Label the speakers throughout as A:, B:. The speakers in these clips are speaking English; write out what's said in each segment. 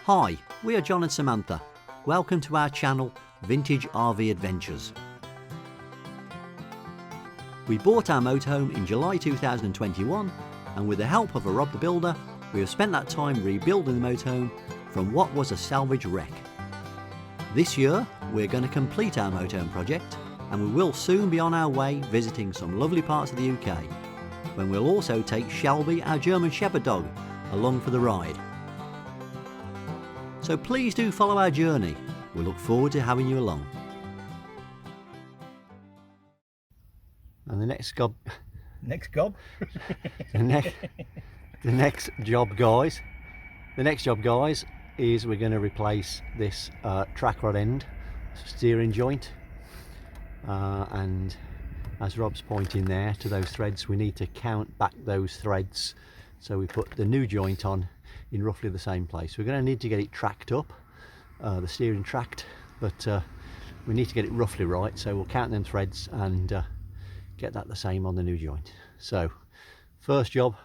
A: Hi, we are John and Samantha. Welcome to our channel, Vintage RV Adventures. We bought our motorhome in July 2021, and with the help of a Rob the Builder, we have spent that time rebuilding the motorhome from what was a salvage wreck. This year, we're going to complete our motorhome project, and we will soon be on our way visiting some lovely parts of the UK, when we'll also take Shelby, our German Shepherd dog, along for the ride. So please do follow our journey. We look forward to having you along. And the next job, the next job, guys, is we're going to replace this track rod end steering joint, and as Rob's pointing there to those threads, we need to count back those threads so we put the new joint on in roughly the same place. We're going to need to get it tracked up, the steering tracked, but we need to get it roughly right, so we'll count them threads and get that the same on the new joint. So first job,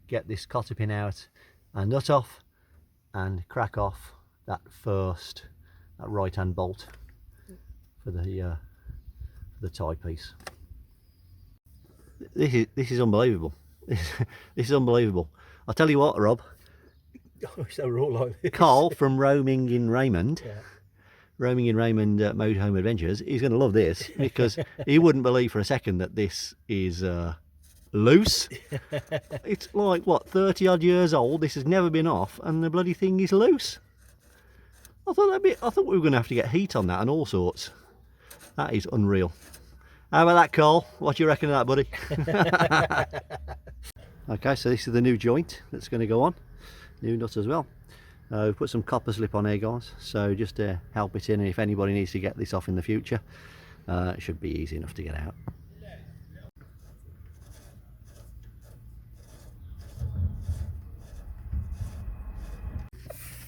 A: get this cotter pin out and nut off and crack off that right hand bolt for the tie piece. This is unbelievable. This is unbelievable. I'll tell you what, Rob.
B: So we're all like this.
A: Carl from Roaming in Raymond Motorhome Adventures, he's going to love this, because he wouldn't believe for a second that this is loose. It's like, what, 30 odd years old, this has never been off, and the bloody thing is loose. I thought we were going to have to get heat on that and all sorts. That is unreal. How about that, Carl? What do you reckon of that, buddy? Okay, so this is the new joint that's going to go on. New nut as well. We've put some copper slip on here, guys, so just to help it in, and if anybody needs to get this off in the future, it should be easy enough to get out.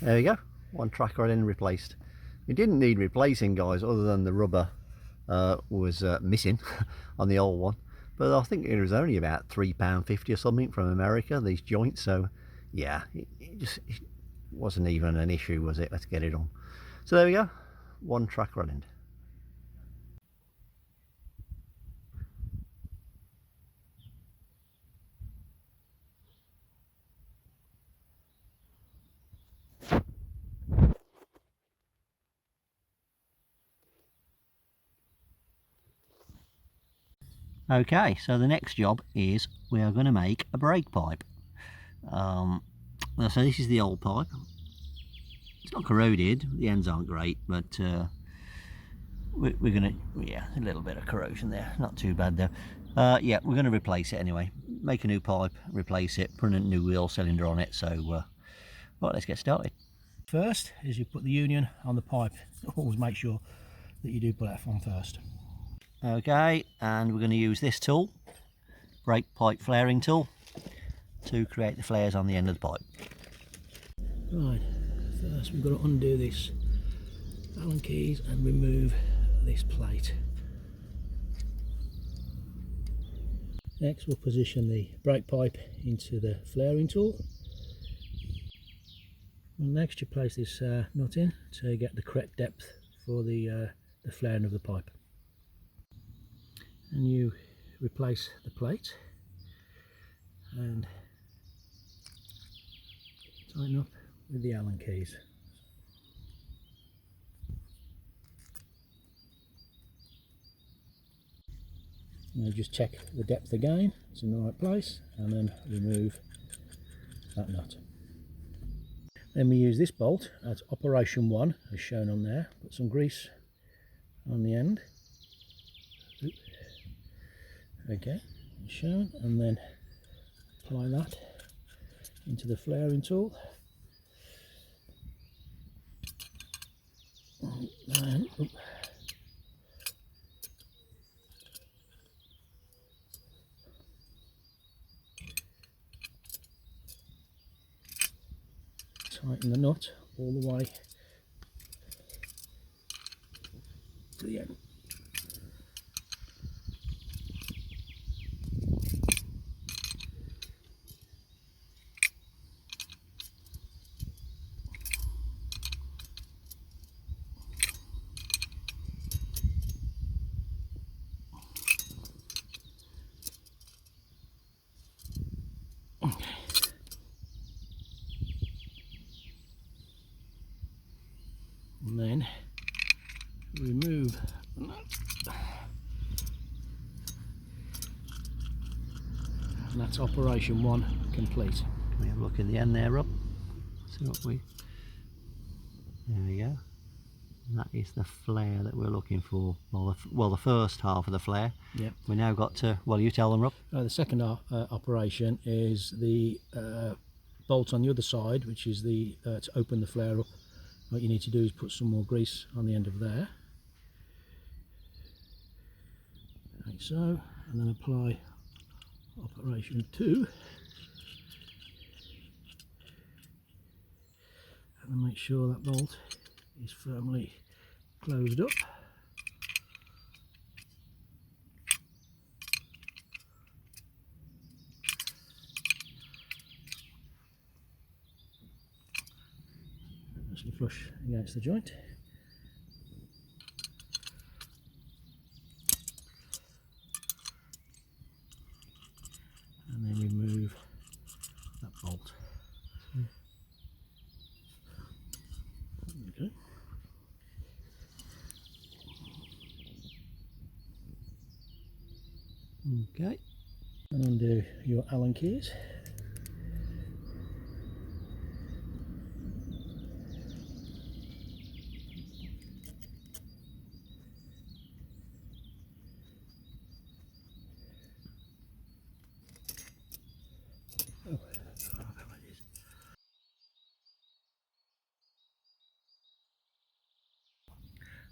A: There we go, one track rod end replaced. It didn't need replacing, guys, other than the rubber was missing on the old one, but I think it was only about £3.50 or something from America, these joints, so yeah, it wasn't even an issue, was it? Let's get it on. So there we go, one track rod end. Okay, so the next job is we are going to make a brake pipe. So this is the old pipe. It's not corroded, the ends aren't great, but we're going to, yeah, a little bit of corrosion there, not too bad though. Yeah, we're going to replace it anyway. Make a new pipe, replace it, put a new wheel cylinder on it, so right, let's get started.
B: First is you put the union on the pipe. Always make sure that you do put that on first.
A: Okay, and we're going to use this tool, brake pipe flaring tool, to create the flares on the end of the pipe.
B: Right, first we've got to undo this Allen keys and remove this plate. Next we'll position the brake pipe into the flaring tool. And next you place this nut in to get the correct depth for the flaring of the pipe. And you replace the plate and tighten up with the Allen keys. Now just check the depth again, it's in the right place, and then remove that nut. Then we use this bolt at operation 1 as shown on there, put some grease on the end. Okay, as shown, and then apply that into the flaring tool. And tighten the nut all the way to the end. And then remove the nut. And that's operation 1 complete.
A: Can we have a look in the end there, Rob? See what we... There we go. And that is the flare that we're looking for. Well, the first half of the flare.
B: Yep.
A: We now got to... Well, you tell them, Rob.
B: The second operation is the bolt on the other side, which is the to open the flare up. What you need to do is put some more grease on the end of there, like so, and then apply operation 2, and then make sure that bolt is firmly closed up. Flush against the joint. And then remove that bolt. Okay.
A: Okay.
B: And undo your Allen keys.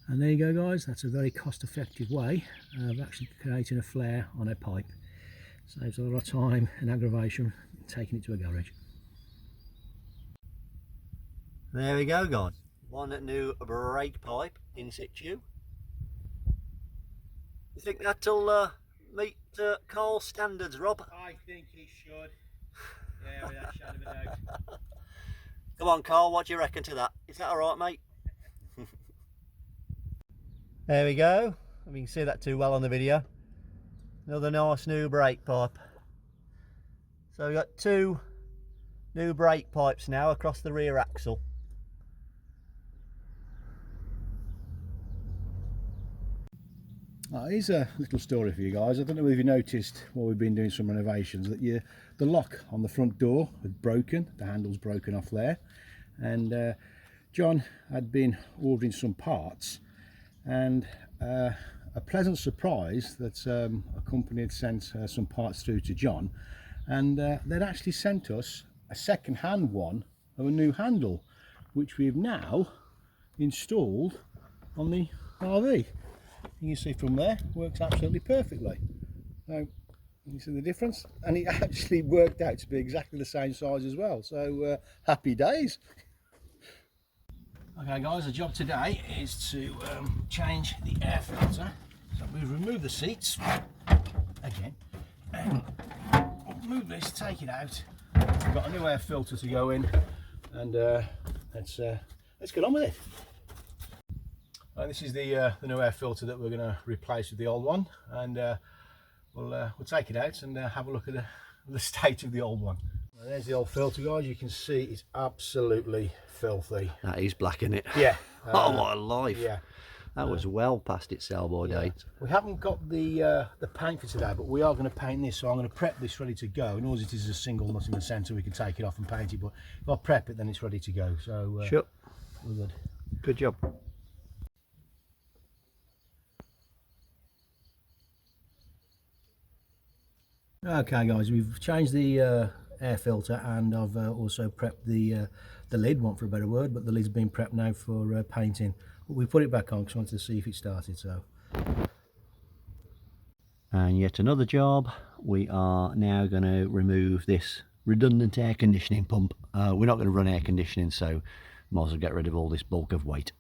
B: And there you go, guys. That's a very cost-effective way of actually creating a flare on a pipe. Saves a lot of time and aggravation taking it to a garage.
A: There we go, guys. One new brake pipe in situ. You think that'll meet Carl's standards, Rob?
B: I think he should. Yeah, without a shadow of a doubt.
A: Come on, Carl, what do you reckon to that? Is that alright, mate? There we go. I mean, you can see that too well on the video. Another nice new brake pipe. So we've got 2 new brake pipes now across the rear axle.
B: Here's a little story for you guys. I don't know if you noticed while we've been doing some renovations that the lock on the front door had broken. The handle's broken off there, and John had been ordering some parts, and a pleasant surprise that a company had sent some parts through to John, and they'd actually sent us a second-hand one of a new handle, which we've now installed on the RV. You can see from there, works absolutely perfectly. Now, you can see the difference, and it actually worked out to be exactly the same size as well. So happy days. Okay, guys, the job today is to change the air filter. So we've removed the seats again, and move this, take it out. We've got a new air filter to go in, and let's get on with it. This is the new air filter that we're going to replace with the old one, and we'll take it out and have a look at the state of the old one. Well, there's the old filter, guys. You can see it's absolutely filthy.
A: That is black, isn't it?
B: Yeah.
A: Oh, what a life.
B: Yeah.
A: That was well past its sell-by date.
B: We haven't got the paint for today, but we are going to paint this, so I'm going to prep this ready to go. And all it is a single nut in the centre. We can take it off and paint it, but if I prep it, then it's ready to go. So
A: sure.
B: We're good.
A: Good job.
B: Okay, guys, we've changed the air filter, and I've also prepped the lid, want for a better word, but the lid's been prepped now for painting. But we put it back on because I wanted to see if it started. So,
A: and yet another job. We are now going to remove this redundant air conditioning pump. We're not going to run air conditioning, so might as well get rid of all this bulk of weight.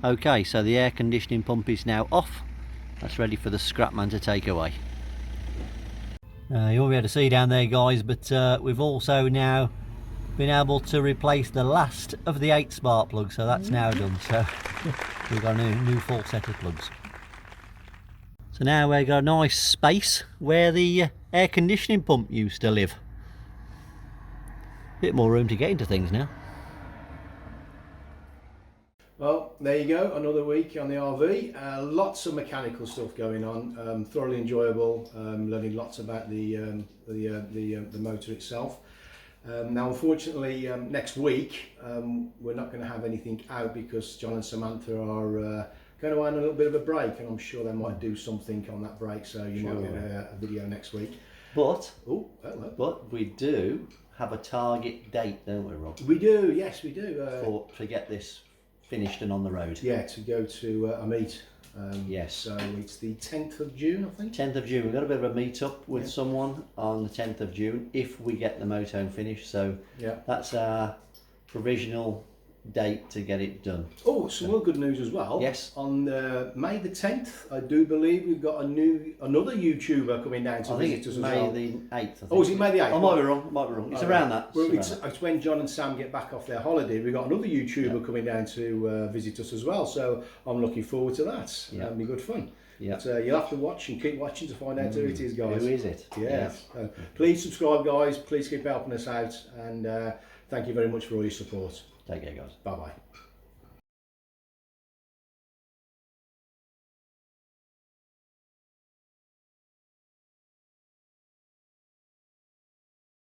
A: Okay, so the air conditioning pump is now off. That's ready for the scrap man to take away. You won't be able to see down there, guys, but we've also now been able to replace the last of the 8 spark plugs, so that's now done. So we've got a new full set of plugs. So now we've got a nice space where the air conditioning pump used to live. Bit more room to get into things now.
B: Well, there you go, another week on the RV. Lots of mechanical stuff going on. Thoroughly enjoyable. Learning lots about the motor itself. Now, unfortunately, next week we're not going to have anything out because John and Samantha are going to have a little bit of a break, and I'm sure they might do something on that break. So you might get a video next week.
A: But
B: Hello.
A: But we do have a target date, don't we, Rob?
B: We do, yes, we do.
A: To get this finished and on the road.
B: Yeah, to go to a meet.
A: Yes.
B: So it's the 10th of June, I think.
A: 10th of June. We've got a bit of a meet up with someone on the 10th of June if we get the motorhome finished. So that's our provisional date to get it done.
B: Oh, some more good news as well.
A: Yes.
B: On May the 10th, I do believe we've got another YouTuber coming down to visit us as well.
A: May the 8th. I think.
B: Oh, is it May the 8th?
A: I might be wrong. It's around that.
B: Well, it's when John and Sam get back off their holiday. We've got another YouTuber coming down to visit us as well. So I'm looking forward to that.
A: Yeah.
B: That'll be good fun.
A: Yeah.
B: But you'll have to watch and keep watching to find out who it is, guys.
A: Who is it?
B: Yes. So please subscribe, guys. Please keep helping us out. And thank you very much for all your support.
A: Take care, guys.
B: Bye-bye.